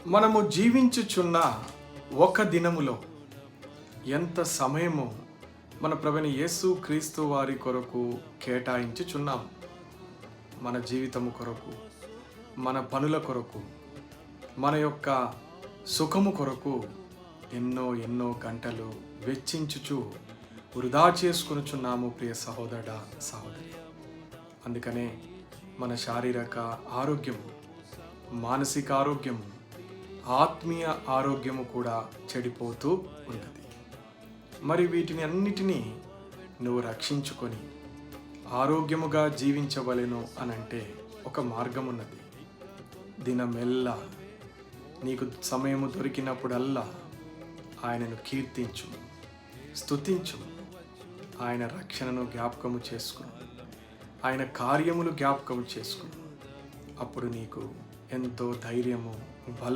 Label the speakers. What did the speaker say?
Speaker 1: మనము జీవించుచున్న ఒక దినములో ఎంత సమయము మన ప్రభువైన యేసు క్రీస్తు వారి కొరకు కేటాయించుచున్నాము. మన జీవితము కొరకు, మన పనుల కొరకు, మన యొక్క సుఖము కొరకు ఎన్నో ఎన్నో గంటలు వెచ్చించుచు వృధా చేసుకొనుచున్నాము ప్రియ సహోదరుడా, సహోదరి. అందుకనే మన శారీరక ఆరోగ్యము, మానసిక ఆరోగ్యము, ఆత్మీయ ఆరోగ్యము కూడా చెడిపోతూ ఉన్నది. మరి వీటిని అన్నిటినీ నువ్వు రక్షించుకొని ఆరోగ్యముగా జీవించవలెను అనంటే ఒక మార్గం ఉన్నది. దినమెల్లా నీకు సమయము దొరికినప్పుడల్లా ఆయనను కీర్తించు, స్తుతించు, ఆయన రక్షణను జ్ఞాపకము చేసుకును, ఆయన కార్యములు జ్ఞాపకము చేసుకును. అప్పుడు నీకు ఎంతో ధైర్యము, బలం